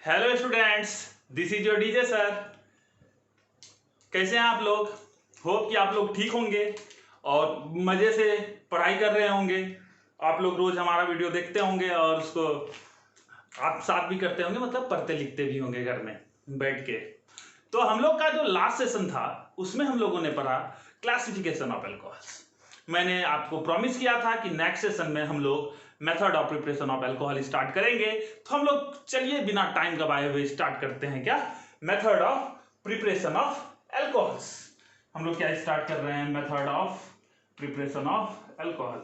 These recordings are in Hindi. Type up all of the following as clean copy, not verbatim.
Hello students, this is your DJ sir. कैसे हैं आप लोग? होप कि आप लोग ठीक होंगे और मज़े से पढ़ाई कर रहे होंगे। आप लोग रोज़ हमारा वीडियो देखते होंगे और उसको आप साथ भी करते होंगे, मतलब पढ़ते लिखते भी होंगे घर में बैठ के। तो हम लोग का जो लास्ट सेशन था उसमें हम लोगों ने पढ़ा क्लासिफिकेशन ऑफ अल्कोहल्स। मैंने आपको प्रॉमिस किया था कि नेक्स्ट सेशन में हम लोग method of preparation of alcohol start करेंगे। तो हम लोग चलिए बिना टाइम गवाए हुए स्टार्ट करते हैं। क्या method of preparation of alcohols. हम लोग क्या स्टार्ट कर रहे हैं? Method of preparation of alcohol.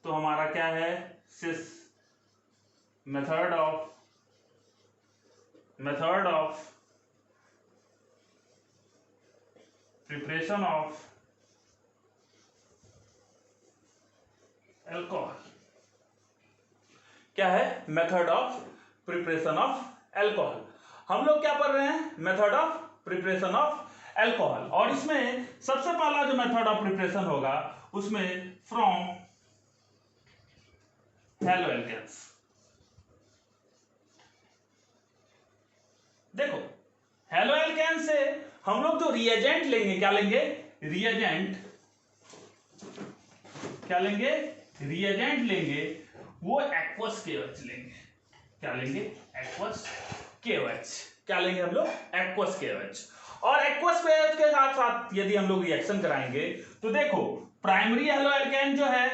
तो हमारा क्या है? This method of preparation of alcohol. क्या है? Method of preparation of alcohol. हम लोग क्या पढ़ रहे हैं? Method of preparation of alcohol. और इसमें सबसे पहला जो मेथड ऑफ प्रिपरेशन होगा उसमें फ्रॉम हैलोएल्केन्स। देखो, हैलोएल्केन से हम लोग जो रिएजेंट लेंगे, क्या लेंगे? रिएजेंट। क्या लेंगे? रिएजेंट लेंगे, वो एक्वस केओएच लेंगे। क्या लेंगे? Aqueous KOH. क्या लेंगे हम लोग? Aqueous KOH. और एक्वस केओएच के साथ साथ यदि हम लोग रिएक्शन कराएंगे तो देखो, प्राइमरी हैलोएल्केन जो है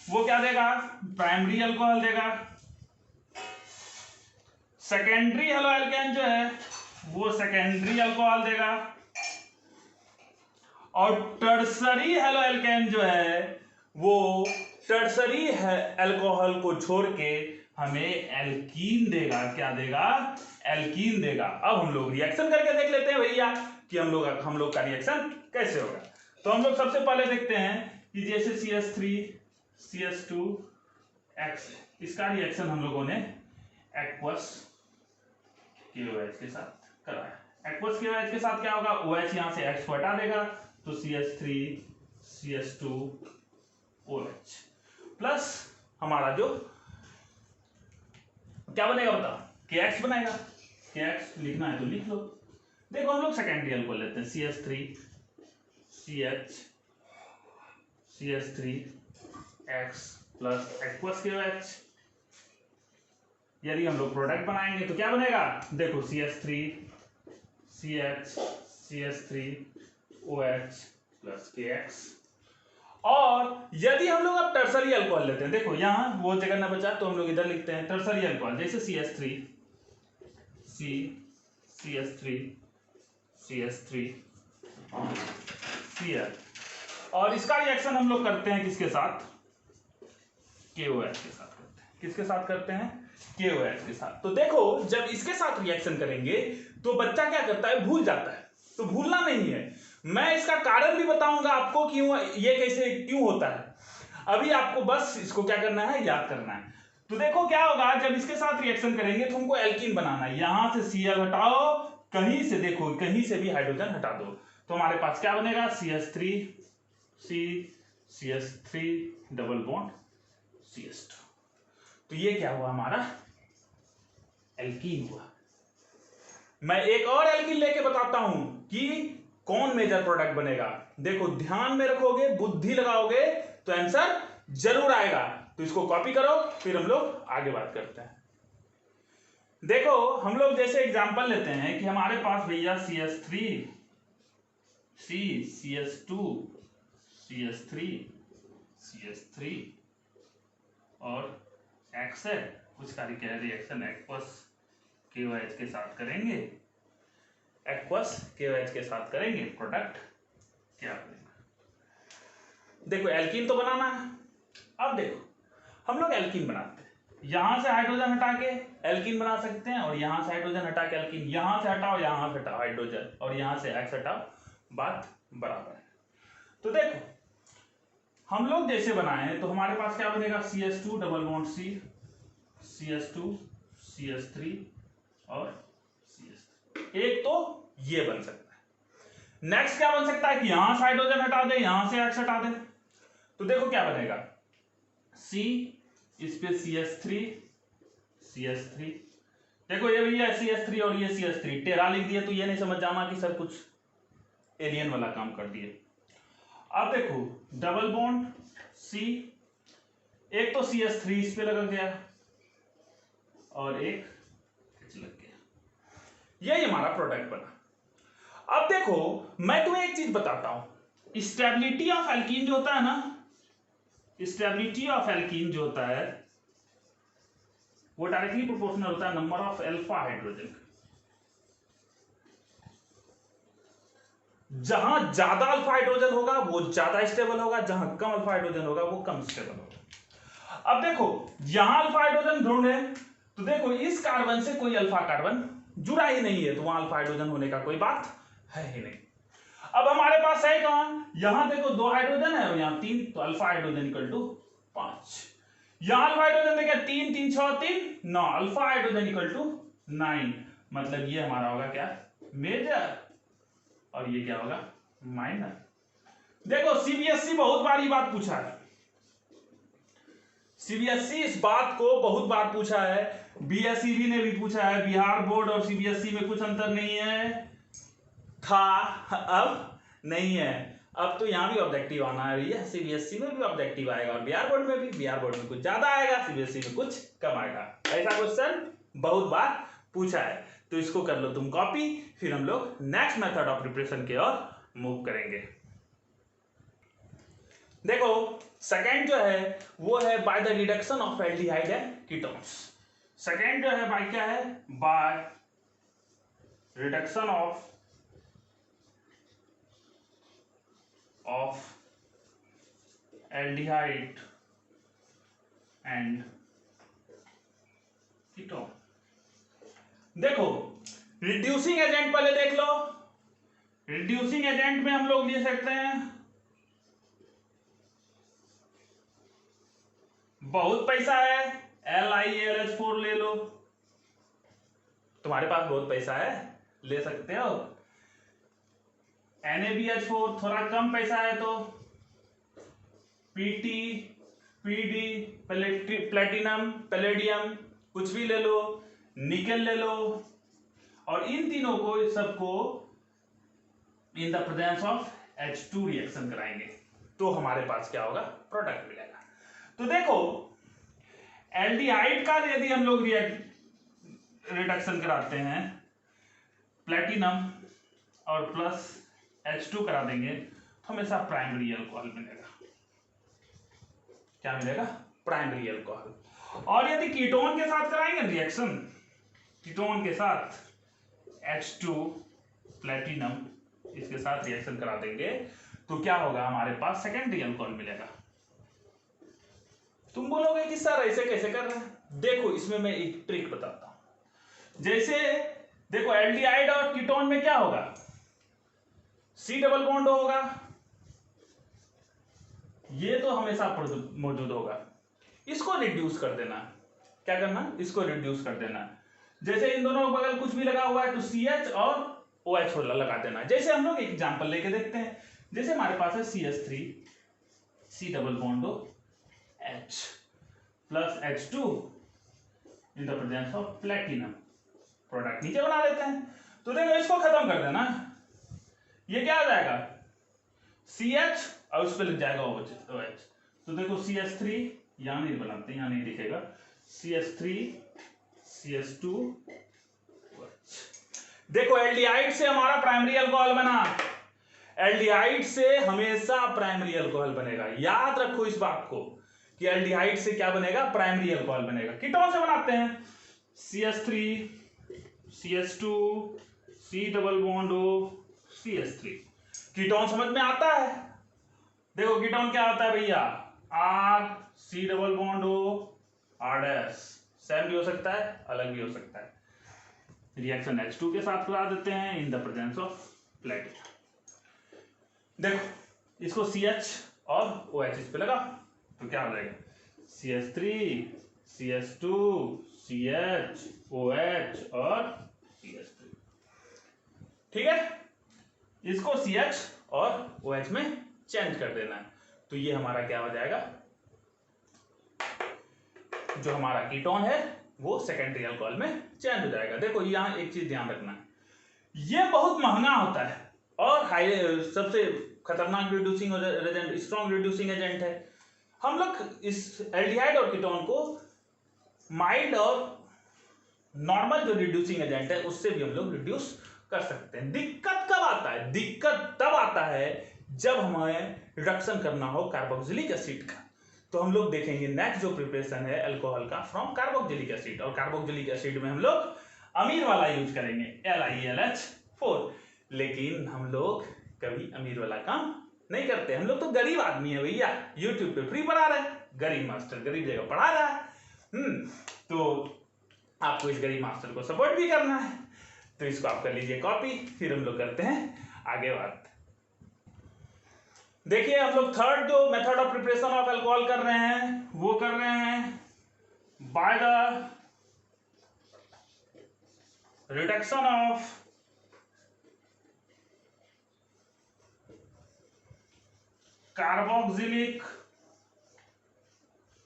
वो क्या देगा? प्राइमरी अल्कोहल देगा। सेकेंडरी हैलोएल्केन जो है वो सेकेंडरी अल्कोहल देगा। और टर्सरी हैलोएल्केन जो है वो टर्सरी अल्कोहल को छोड़ के हमें एल्कीन देगा। क्या देगा? एल्कीन देगा। अब हम लोग रिएक्शन करके देख लेते हैं भैया कि हम लोग का रिएक्शन कैसे होगा। तो हम लोग सबसे पहले देखते हैं कि जैसे CH3 CH2 X, इसका रिएक्शन हम लोगों ने एक्वस KOH के साथ कराया। एक्वस KOH के साथ क्या होगा? OH यहां से X को हटा देगा तो CH3 CH2 OH प्लस हमारा जो क्या बनेगा बताओ? KX बनेगा। KX लिखना है तो लिख लो। देखो, हम लोग सेकेंडरी अल्कोहल लेते हैं, CH3 CH CH3 X plus aqueous KOH। यदि हम लोग प्रोडक्ट बनाएंगे तो क्या बनेगा? देखो, CH3 CH CH3 OH plus KX। और यदि हम लोग अब टर्सरी अल्कोहल लेते हैं, देखो यहां वो जगह ना बचा तो हम लोग इधर लिखते हैं टर्सरी अल्कोहल। जैसे CH3 CH3 CH3 Cl। और इसका रिएक्शन हम लोग करते हैं किसके साथ? KOH के साथ करते हैं। किसके साथ करते हैं? KOH के साथ। तो देखो, जब इसके साथ रिएक्शन करेंगे तो बच्चा क्या करता है? भूल जाता है। तो भूलना नहीं है। मैं इसका कारण भी बताऊंगा आपको कि ये कैसे क्यों होता है। अभी आपको बस इसको क्या करना है? याद करना है। तो देखो क्या होगा, जब इसके साथ रिएक्शन करेंगे तो हमको एल्कीन बनाना है। यहां से Cl हटाओ, कहीं से देखो, कहीं से भी हाइड्रोजन हटा दो तो हमारे पास क्या बनेगा? CH3 CH3 double bond CH2। तो ये क्या हुआ? हमारा एल्कीन हुआ। मैं एक और एल्कीन लेके बताता हूं कि कौन मेजर प्रोडक्ट बनेगा। देखो, ध्यान में रखोगे, बुद्धि लगाओगे तो आंसर जरूर आएगा। तो इसको कॉपी करो, फिर हम लोग आगे बात करते हैं। देखो, हम लोग जैसे एग्जांपल लेते हैं कि हमारे पास भैया CH3 CH2 CH3 CH3 और X है, उसका रिएक्शन एक्वस KOH के साथ करेंगे। एक्वस KOH के साथ करेंगे, प्रोडक्ट क्या बनेगा? देखो, एल्कीन तो बनाना है। अब देखो, हम लोग एल्कीन बनाते हैं। यहां से हाइड्रोजन हटा के एल्कीन बना सकते हैं और यहां से हाइड्रोजन हटा के एल्कीन। यहां से हटाओ, यहां से हटाओ हाइड्रोजन और यहां से X हटाओ, बात बराबर है। तो देखो, हम लोग जैसे बनाए तो हमारे पास क्या बनेगा? CH2 double bond C CH2 CH3 और CH3। एक तो ये बन सकता है। नेक्स्ट क्या बन सकता है कि यहां से हाइड्रोजन हटा दे, यहां से X हटा दे। तो देखो क्या बनेगा? C, इस पे CH3 देखो ये भैया CH3 और ये CH3 टेरा लिख दिया, तो ये नहीं समझ जाना कि सर कुछ एलियन वाला काम कर दिए। अब देखो डबल बॉन्ड C, एक तो CH3 इस पे लग गया और एक लग गया, यही हमारा प्रोडक्ट बना। अब देखो मैं तुम्हें एक चीज बताता हूं, स्टेबिलिटी ऑफ एल्कीन जो होता है ना, स्टेबिलिटी ऑफ एल्कीन जो होता है वो डायरेक्टली प्रोपोर्शनल होता है नंबर ऑफ अल्फा हाइड्रोजन। जहां ज्यादा अल्फा हाइड्रोजन होगा वो ज्यादा स्टेबल होगा, जहां कम अल्फा हाइड्रोजन होगा वो कम स्टेबल होगा। अब देखो यहां अल्फा हाइड्रोजन ढूंढे तो देखो इस कार्बन से कोई अल्फा कार्बन जुड़ा ही नहीं है, तो वहां अल्फा हाइड्रोजन होने का कोई बात है ही नहीं। अब हमारे पास है कहां, यहां देखो 2 हाइड्रोजन है और यहां 3, तो अल्फा हाइड्रोजन इक्वल टू 5। यहां अल्फा हाइड्रोजन देखिए 3 3 6 3 9, अल्फा हाइड्रोजन इक्वल टू 9, मतलब ये हमारा होगा क्या, मेजर, और ये क्या होगा, माइनर। देखो सीबीएसई बहुत बार ये बात पूछा है, सीबीएसई इस बात को बहुत बार पूछा है, बीएसईबी ने भी पूछा है, बिहार बोर्ड और सीबीएसई में कुछ अंतर नहीं है, था अब नहीं है, अब तो यहां भी ऑब्जेक्टिव आना है भैया, सीबीएसई में भी ऑब्जेक्टिव आएगा और बिहार बोर्ड में भी, बिहार बोर्ड में कुछ ज्यादा आएगा, सीबीएसई में कुछ कम आएगा। ऐसा क्वेश्चन बहुत बार पूछा है, तो इसको कर लो तुम कॉपी, फिर हम लोग नेक्स्ट मेथड ऑफ प्रिपरेशन की ओर मूव करेंगे। देखो सेकेंड जो है वो है by the reduction of aldehyde and ketones. Second जो है बाय क्या है, by reduction of aldehyde and ketone. देखो रिड्यूसिंग एजेंट पहले देख लो, रिड्यूसिंग एजेंट में हम लोग ले सकते हैं, बहुत पैसा है LiAlH4 ले लो, तुम्हारे पास बहुत पैसा है ले सकते हो। NaBH4 थोड़ा कम पैसा है तो PT PD प्लेटिनम पैलेडियम कुछ भी ले लो, निकेल ले लो, और इन तीनों को सबको in the presence of H2 reaction कराएंगे, तो हमारे पास क्या होगा, प्रोडक्ट मिलेगा। तो देखो एल्डिहाइड का यदि हम लोग रिडक्शन कराते हैं, प्लेटिनम और प्लस H2 करा देंगे तो हमेशा प्राइमरी अल्कोहल मिलेगा। क्या मिलेगा, प्राइमरी अल्कोहल। और यदि कीटोन के साथ कराएंगे रिएक्शन, कीटोन के साथ H2 प्लेटिनम इसके साथ रिएक्शन करा देंगे तो क्या होगा, हमारे पास सेकेंडरी अल्कोहल मिलेगा। तुम बोलोगे कि सर ऐसे कैसे कर रहे हैं, देखो इसमें मैं एक ट्रिक बताता हूं। जैसे देखो एल्डिहाइड और कीटोन में क्या होगा, C डबल बॉन्ड होगा, ये तो हमेशा मौजूद होगा, इसको रिड्यूस कर देना। क्या करना, इसको रिड्यूस कर देना। जैसे इन दोनों बगल कुछ भी लगा हुआ है तो CH और OH लगा देना। जैसे हम लोग एग्जांपल लेके देखते हैं, जैसे हमारे पास है CH3 C double bond H plus H2 in the presence of platinum, product नीचे बना लेते हैं। तो देखो इसको खत्म कर देना, ये क्या आ जाएगा CH और उस पर लग जाएगा OH। तो देखो CH3 यहां नहीं बनाते, यहां नहीं दिखेगा, CH3 CH2 OH। देखो एल्डिहाइड से हमारा प्राइमरी अल्कोहल बना, एल्डिहाइड से हमेशा प्राइमरी अल्कोहल बनेगा, याद रखो इस बात को कि एल्डिहाइड से क्या बनेगा, प्राइमरी अल्कोहल बनेगा। कीटोन से बनाते हैं CH3 CH2 C double bond O CH3। Ketone समझ में आता है, देखो कीटोन क्या होता है भैया, R C double bond O R', same भी हो सकता है अलग भी हो सकता है। रिएक्शन H2 के साथ करा देते हैं in the presence of platinum. देखो इसको CH और OH इस पे लगा तो क्या हो जाएगा, CH3 CH2 CH OH और CH3। ठीक है, इसको CH और OH में चेंज कर देना है, तो ये हमारा क्या हो जाएगा, जो हमारा कीटोन है वो सेकेंडरी अल्कोहल में चेंज हो जाएगा। देखो यहाँ एक चीज ध्यान रखना है, ये बहुत महंगा होता है और हाई सबसे खतरनाक reducing agent, strong reducing agent है। हम लोग इस एल्डिहाइड और कीटोन को माइल्ड और नॉर्मल जो रिड्यूसिंग एजेंट है उससे भी हम लोग रिड्यूस कर सकते हैं। दिक्कत कब आता है? दिक्कत तब आता है जब हमें रिडक्शन करना हो कार्बोक्सिलिक एसिड का। तो हम लोग देखेंगे नेक्स्ट जो प्रिपरेशन है अल्कोहल का फ्रॉम कार्बोक्सिलिक एसिड, और कार्बोक्सिलिक एसिड में हम लोग अमीर वाला यूज करेंगे LiAlH4। लेकिन हम लोग कभी अमीर वाला काम नहीं करते, हम लोग तो गरीब आदमी है भैया, यूट्यूब पे फ्री पढ़ा रहे हैं, गरीब मास्टर गरीब जगह पढ़ा रहा है। तो आपको इस गरीब मास्टर को सपोर्ट भी करना है, तो इसको आप कर लीजिए कॉपी, फिर हम लोग करते हैं आगे बात। देखिए हम लोग थर्ड जो method of preparation of alcohol कर रहे हैं वो कर रहे हैं by the reduction of carboxylic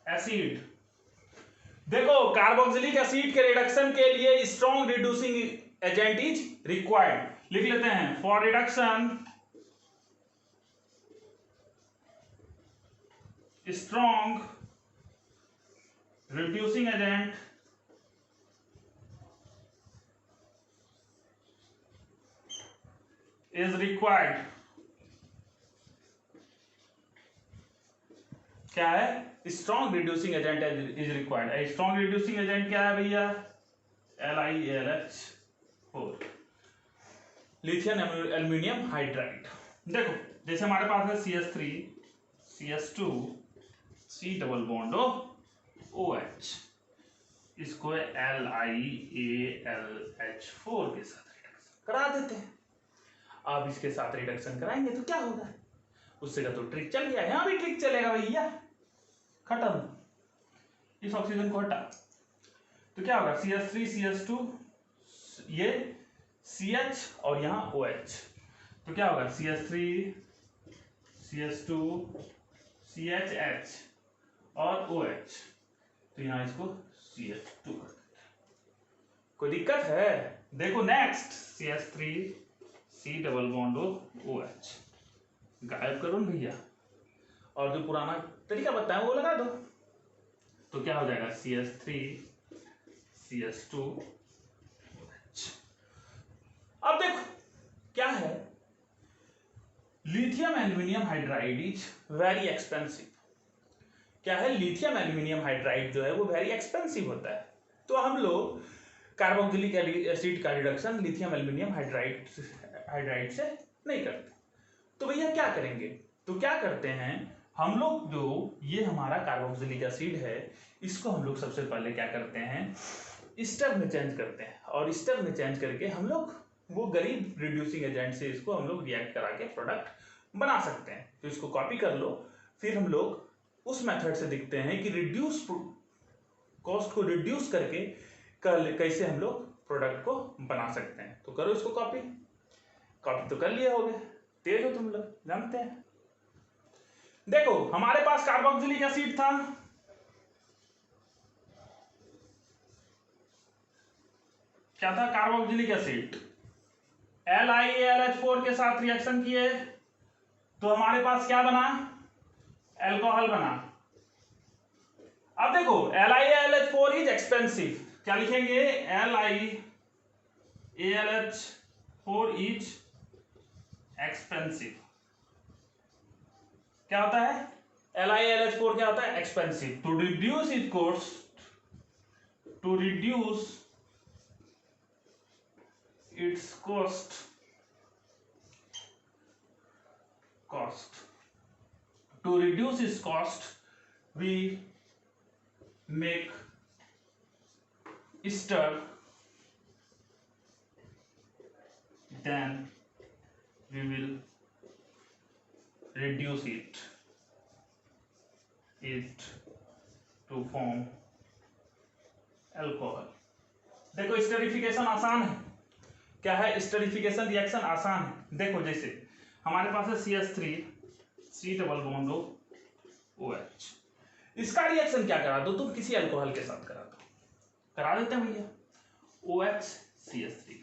acid. देखो कार्बोक्सिलिक एसिड के रिडक्शन के लिए strong reducing agent is required. लिख लेते हैं for reduction strong reducing agent is required. क्या है? Strong reducing agent is required. Strong reducing agent क्या है भैया? LiAlH4, lithium aluminium hydride. देखो जैसे हमारे पास है CH3 CH2 C double bond OH, इसको LiAlH4 के साथ रिडक्शन करा देते हैं। अब इसके साथ रिडक्शन कराएंगे तो क्या होगा? उससे का तो ट्रिक चल गया, यहां भी ट्रिक चलेगा भैया। खत्म, इस ऑक्सीजन को हटा तो क्या होगा? CH3 CH2 ये CH और यहां OH, तो क्या होगा? CH3 CH2 CHH और OH, तो यहां इसको CH2 कर देते हैं। कोई दिक्कत है? देखो next CH3 C double bond OH गायब करो ना भैया, और जो पुराना तरीका बताया वो लगा दो, तो क्या हो जाएगा? CH3 CH2 OH। अब देखो क्या है, lithium aluminium hydride is very expensive. क्या है? लिथियम एल्यूमिनियम हाइड्राइड जो है वो वेरी एक्सपेंसिव होता है। तो हम लोग कार्बोक्सिलिक एसिड का रिडक्शन लिथियम एल्यूमिनियम हाइड्राइड से नहीं करते। तो भैया क्या करेंगे? तो क्या करते हैं हम लोग, जो ये हमारा कार्बोक्सिलिक एसिड है इसको हम लोग सबसे पहले क्या करते हैं? ईस्टर में चेंज करते हैं, और ईस्टर में चेंज करके हम लोग वो गरीब रिड्यूसिंग एजेंट से इसको हम लोग रिएक्ट करा के प्रोडक्ट बना सकते हैं। तो इसको कॉपी कर लो, फिर हम लोग उस मेथड से देखते हैं कि रिड्यूस कॉस्ट को रिड्यूस करके कैसे हम लोग प्रोडक्ट को बना सकते हैं। तो करो इसको कॉपी, कॉपी तो कर लिए होगे, तेज हो तुम लोग, जानते हैं। देखो हमारे पास कार्बोक्सिलिक एसिड था, क्या था? Carboxylic acid. LiAlH4 के साथ रिएक्शन किए तो हमारे पास क्या बना? अल्कोहल बना। अब देखो LiAlH4 इज एक्सपेंसिव, क्या लिखेंगे? LiAlH4 is expensive. क्या होता है? LiAlH4 क्या होता है? Expensive. To reduce it cost, to reduce its cost to reduce its cost we make ester, then we will reduce it to form alcohol। देखो स्टरीफिकेशन आसान है। क्या है? स्टरीफिकेशन रिएक्शन आसान है। देखो जैसे हमारे पास है CH3 C double bond OH, इसका रिएक्शन क्या करा दो तुम? किसी अल्कोहल के साथ करा दो, करा देते हैं भैया, OH CH3।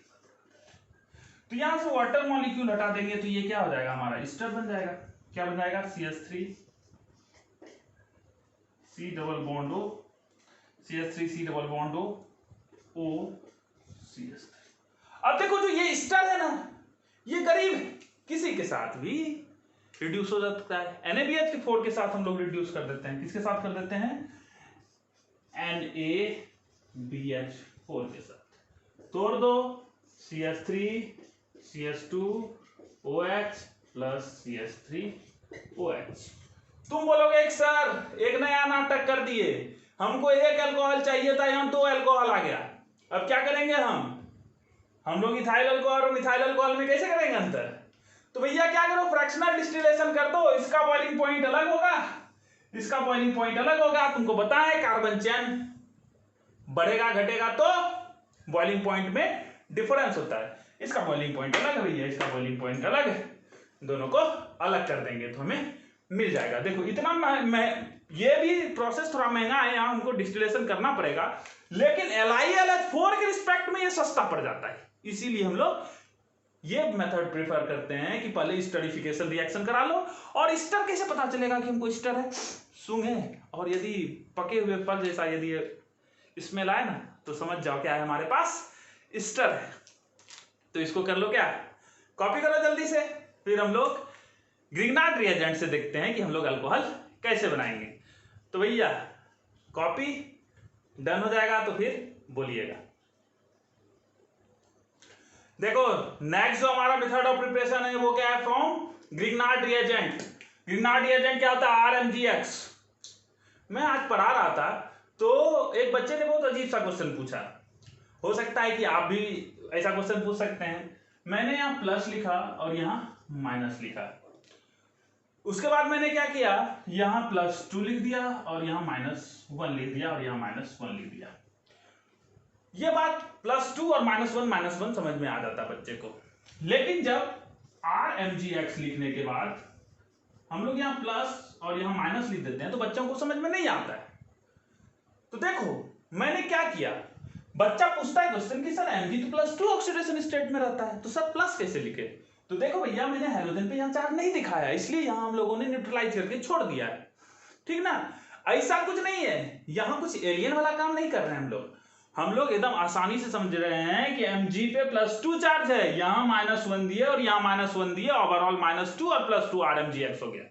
तो यहां से वाटर मॉलिक्यूल हटा देंगे तो ये क्या हो जाएगा, हमारा ईस्टर बन जाएगा। क्या बन जाएगा, CH3 C double bond O, CH3 C double bond O, O CH3। अब देखो जो ये ईस्टर है ना, ये करीब किसी के साथ भी रिड्यूस हो सकता है। NaBH4 के साथ हम लोग रिड्यूस कर देते हैं, किसके साथ कर देते हैं, NaBH4 के साथ। तोड़ दो, CH3 CH2 OH plus CH3 OH। तुम बोलोगे एक सर एक नया नाटक कर दिए, हमको एक अल्कोहल चाहिए था, यहाँ 2 अल्कोहल आ गया, अब क्या करेंगे हम लोग इथाइल अल्कोहल और मिथाइल अल्कोहल में कैसे करेंगे अंतर। तो भैया क्या करो, फ्रैक्शनल डिस्टिलेशन कर दो, इसका बॉइलिंग पॉइंट अलग होगा, इसका बॉइलिंग पॉइंट अलग होगा। तुमको पता है कार्बन चेन बढ़ेगा घटेगा तो बॉइलिंग पॉइंट में डिफरेंस होता है, इसका बॉइलिंग पॉइंट अलग है भैया, इसका बॉइलिंग पॉइंट अलग है, दोनों को अलग कर देंगे तो हमें मिल जाएगा। देखो इतना ये भी प्रोसेस थोड़ा महंगा है, यहाँ हमको डिस्टिलेशन करना पड़ेगा, लेकिन LiLH4 के रिस्पेक्ट में ये सस्ता पड़ जाता है, इसीलिए हम लोग ये मेथड प्रेफर करते हैं कि पहले स्टरिफिकेशन रिएक्शन करा लो। और स्टर कैसे पता चलेगा कि हमको स्टर है, सूंघे और यदि पके हुए फल जैसा यदि स्मेल आए ना तो समझ जाओ क्या है हमारे पास, स्टर है। तो इसको कर लो, क्या कॉपी करो जल्दी से, फिर हम लोग ग्रिग्नार्ड रिएजेंट से देखते हैं कि हम लोग अल्कोहल कैसे बनाएंगे। तो भैया कॉपी डन हो जाएगा तो फिर बोलिएगा। देखो नेक्स्ट जो हमारा मेथड ऑफ प्रिपरेशन है वो क्या है, from Grignard reagent. Grignard reagent क्या होता है, RMGX। मैं आज पढ़ा रहा था तो एक बच्चे ने बहुत अजीब सा क्वेश्चन पूछा, हो सकता है कि आप भी ऐसा क्वेश्चन पूछ सकते हैं। मैंने यहाँ प्लस लिखा और यहाँ माइनस लिखा, उसके बाद मैंने क्या किया, यहाँ +2 लिख दिया और यहाँ -1 लिख दिया और यहाँ -1 लिख दिया। ये बात +2 और -1 समझ में आ जाता बच्चे को, लेकिन जब RMGX लिखने के बाद हम लोग यहाँ प्लस और यहाँ माइनस लिख देते हैं तो बच्चों को समझ में नहीं आता है। तो देखो मैंने क्या किया, बच्चा पूछता है क्वेश्चन कि सर Mg तो +2 ऑक्सीडेशन स्टेट में रहता है, तो सर प्लस कैसे लिखे। तो देखो भैया मैंने हेलोजन पे यहाँ चार्ज नहीं दिखाया, इसलिए यहाँ हम लोगों ने न्यूट्रलाइज करके छोड़ दिया है, ठीक ना। ऐसा कुछ नहीं है, यहाँ कुछ एलियन वाला काम नहीं कर रहे हैं हम लोग एकदम आसानी से समझ रहे हैं कि Mg पे +2 चार्ज है, यहाँ -1 दिए और यहाँ -1 दिए, ओवरऑल -2 और +2 RMGX हो गया।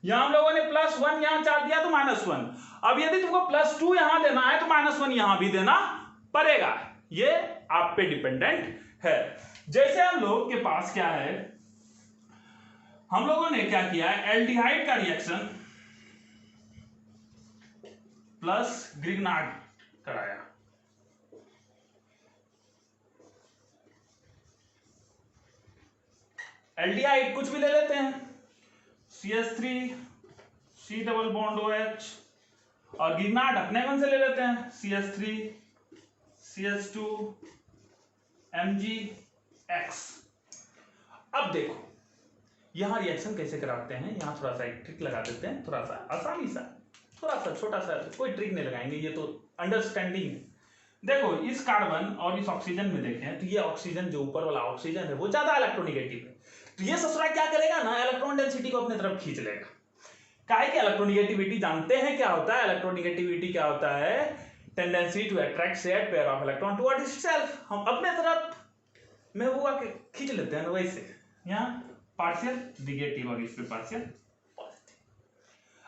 यहाँ हम लोगों ने +1 यहाँ चार्ज दिया तो -1, अब यदि तुमको +2 यहाँ देना है तो -1 यहाँ भी देना पड़ेगा, ये आप पे डिपेंडेंट है। जैसे हम लोग के पास क्या है, हम लोगों ने क्या किया है, एल्डिहाइड का रिएक्शन प्लस ग्रिग्नार्ड कराया, एल्डिहाइड कुछ भी ले लेते हैं, CH3 C double bond OH, और ग्रिग्नार्ड अपने कौन से ले लेते हैं, CH3 CH2 MgX। अब देखो यहां रिएक्शन कैसे कराते हैं, यहां थोड़ा सा एक ट्रिक लगा देते हैं, थोड़ा सा आसानी सा, थोड़ा सा छोटा सा, कोई ट्रिक नहीं लगाएंगे, ये तो अंडरस्टैंडिंग है। देखो इस कार्बन और इस ऑक्सीजन में देखें तो ये ऑक्सीजन जो ऊपर वाला ऑक्सीजन है वो ज्यादा इलेक्ट्रोनेगेटिव है, तो ये ससुरा क्या करेगा ना, इलेक्ट्रॉन डेंसिटी को अपने तरफ खींच लेगा। काहे कि इलेक्ट्रोनेगेटिविटी जानते हैं क्या होता है, इलेक्ट्रोनेगेटिविटी क्या होता है, tendency to attract shared pair of electron toward itself, हम अपने तरफ में वो आके खींच लेते हैं, वैसे यहाँ पार्शियल नेगेटिव और इस पे पार्शियल पॉजिटिव।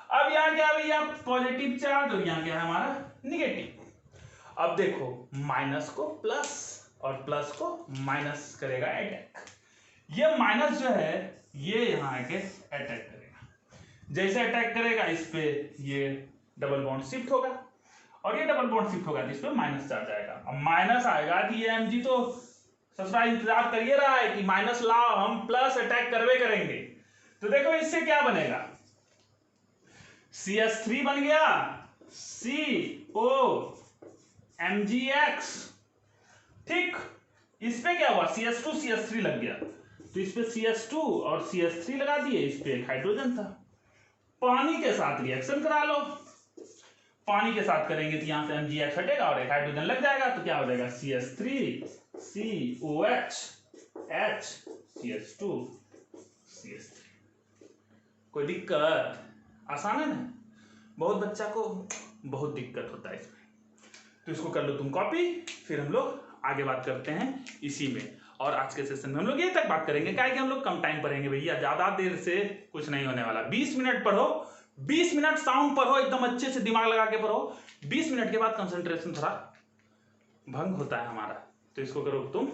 अब यहाँ क्या भैया, पॉजिटिव चार्ज और यहाँ क्या है हमारा नेगेटिव। अब देखो माइनस को प्लस और प्लस को माइनस करेगा अटैक, ये माइनस जो है ये यहाँ आके अटैक करेगा, जैसे अटैक करेगा इस पे ये डबल बॉन्ड शिफ्ट होगा और ये डबल बॉन्ड शिफ्ट होगा तो इस पे माइनस चार्ज आएगा। अब माइनस आएगा तो ये Mg तो ससुरा इंतजार करिए रहा है कि माइनस लाओ, हम प्लस अटैक करवे करेंगे। तो देखो इससे क्या बनेगा, CH3 बन गया CO MgX, ठीक। इस पे क्या हुआ, CH2 CH3 लग गया, तो इस पे CH2 और CH3 लगा दिए, इस पे एक हाइड्रोजन था, पानी के साथ रिएक्शन करा लो, पानी पानी के साथ करेंगे तो यहाँ से MgX हटेगा और एक हाइड्रोजन लग जाएगा, तो क्या हो जाएगा CH3 COH H CH2 CH3। कोई दिक्कत? आसान है ना? बहुत बच्चा को बहुत दिक्कत होता है इसमें, तो इसको कर लो तुम कॉपी, फिर हम लोग आगे बात करते हैं इसी में। और आज के सेशन में हम लोग ये तक बात करेंगे, क्या है कि हम लोग कम टाइम पढ़ेंगे भैया, ज्यादा देर से कुछ नहीं होने वाला। 20 मिनट पढ़ो, 20 मिनट साउंड पढ़ो, एकदम अच्छे से दिमाग लगा के पढ़ो। 20 मिनट के बाद कंसंट्रेशन थोड़ा भंग होता है हमारा, तो इसको करो तुम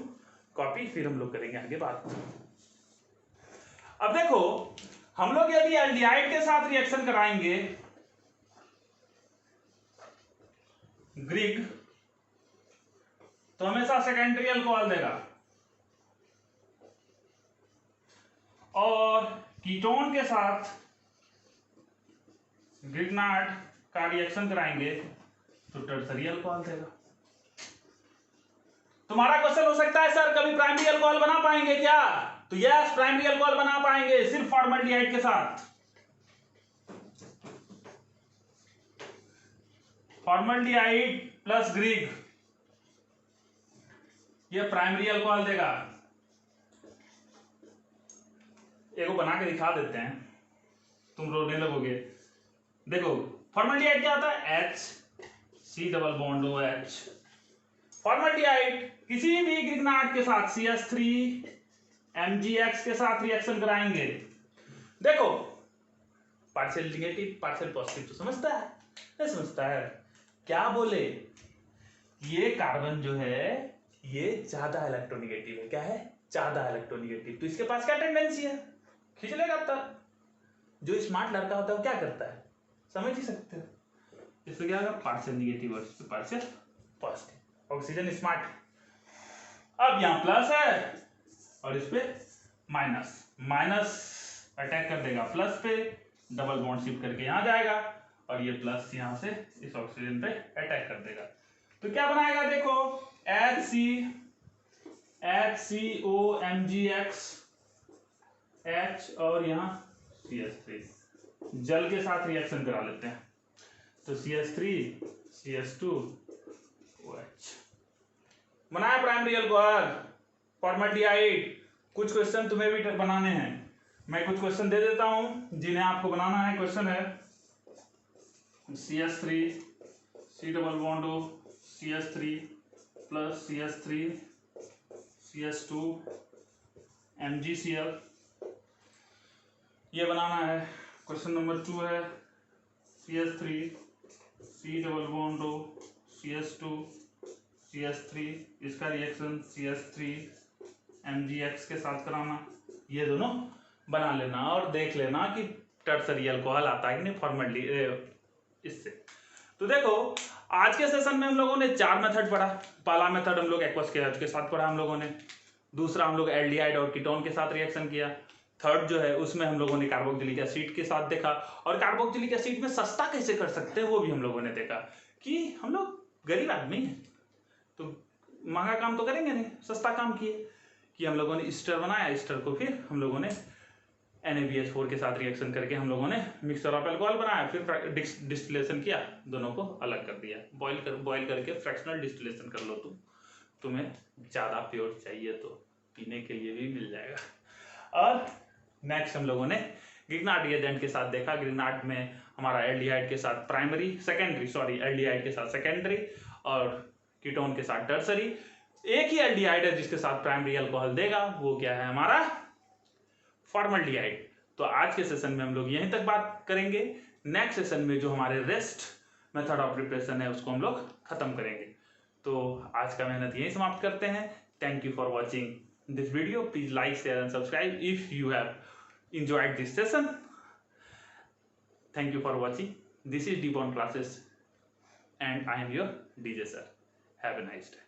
कॉपी, फिर हम लोग करेंगे आगे बात। अब देखो, हम लोग यदि एल्डिहाइड के साथ रिएक्शन कराएंगे ग्रिग, तो हमेशा सेकेंडरी अल्कोहल देगा, और कीटोन के साथ ग्रिग्नार्ड का रिएक्शन कराएंगे तो टर्सरी अल्कोहल देगा। तुम्हारा क्वेश्चन हो सकता है सर कभी प्राइमरी अल्कोहल बना पाएंगे क्या? तो यस, प्राइमरी अल्कोहल बना पाएंगे सिर्फ फॉर्मल्डिहाइड के साथ। फॉर्मल्डिहाइड प्लस ग्रिग ये प्राइमरी अल्कोहल देगा। एगो बना के दिखा देते हैं, तुम रोने लगोगे। देखो फॉर्मल्डिहाइड क्या होता है? HC double bond OH। Formaldehyde किसी भी ग्रिग्नार्ड के साथ CH3 MgX के साथ रिएक्शन कराएंगे। देखो पार्शियल नेगेटिव पार्शियल पॉजिटिव तो समझता है? नहीं समझता है? क्या बोले, ये कार्बन जो है ये ज्यादा इलेक्ट्रोनेगेटिव है। क्या है? ज्यादा इलेक्ट्रोनेगेटिव। तो इसके पास क्या टेंडेंसी है? खींच लेगा तब। जो स्मार्ट लड़का होता है वो क्या करता है, समझ ही सकते हो। इसमें क्या होगा? पार्शियल नेगेटिव और इसमें पार्शियल पॉजिटिव। ऑक्सीजन स्मार्ट, अब यहाँ प्लस है और इस पे माइनस, माइनस अटैक कर देगा प्लस पे, डबल बॉन्ड शिफ्ट करके यहाँ जाएगा और ये प्लस यहाँ से इस ऑक्सीजन पे अटैक कर देगा। तो क्या बनाएगा? देखो HCO MgX H और यहाँ CH3, जल के साथ रिएक्शन करा लेते हैं, तो CH3 CH2 OH बनाया प्राइमरी अल्कोहल फॉर्मल्डिहाइड। कुछ क्वेश्चन तुम्हें भी बनाने हैं, मैं कुछ क्वेश्चन दे देता हूं जिन्हें आपको बनाना है। क्वेश्चन है CH3 C double bond O CH3 plus CH3 CH2 MgCl, ये बनाना है। क्वेश्चन नंबर 2 है CH3 C double bond O CH2 CH3, इसका रिएक्शन CH3 MgX के साथ कराना। ये दोनों बना लेना और देख लेना कि टर्सरी अल्कोहल आता है कि नहीं फॉर्मल्डी इससे। तो देखो आज के सेशन में हम लोगों ने 4 मेथड पढ़ा। पहला मेथड हम लोग एक्वस के साथ पढ़ा हम लोगों ने, दूसरा हम लोग एल्डिहाइड और कीटोन के साथ रिएक्शन किया, थर्ड जो है उसमें हम लोगों ने कार्बोक्सिलिक एसिड के साथ देखा, और कार्बोक्सिलिक एसिड में सस्ता कैसे कर सकते हैं वो भी हम लोगों ने देखा कि हम लोग गरीब आदमी हैं तो महंगा काम तो करेंगे नहीं, सस्ता काम किए कि हम लोगों ने ईस्टर बनाया, ईस्टर को फिर हम लोगों ने NaBH4 के साथ रिएक्शन करके हम लोगों ने मिक्सचर ऑफ अल्कोहल बनाया, फिर डिस्टिलेशन किया, दोनों को अलग कर दिया, बॉयल करके फ्रैक्शनल डिस्टिलेशन कर लो तुम्हें ज़्यादा प्योर चाहिए तो पीने के लिए भी मिल जाएगा। और नेक्स्ट हम लोगों ने ग्रिग्नार्ड रिएजेंट के साथ देखा। ग्रिग्नार्ड में हमारा एल्डिहाइड के साथ एल्डिहाइड के साथ सेकेंडरी और कीटोन के साथ टर्सरी। एक ही एल्डिहाइड है जिसके साथ प्राइमरी अल्कोहल देगा, वो क्या है? हमारा फॉर्मल्डिहाइड। तो आज के सेशन में हम लोग यहीं तक बात करेंगे। नेक्स्ट सेशन में जो हमारे रेस्ट मेथड ऑफ प्रिपरेशन है उसको हम लोग खत्म करेंगे। तो आज का मेहनत यहीं समाप्त करते हैं। Thank you for watching this video. Please like, share and subscribe if you have enjoyed this session. Thank you for watching. This is Deep On Classes and I am your DJ sir. Have a nice day.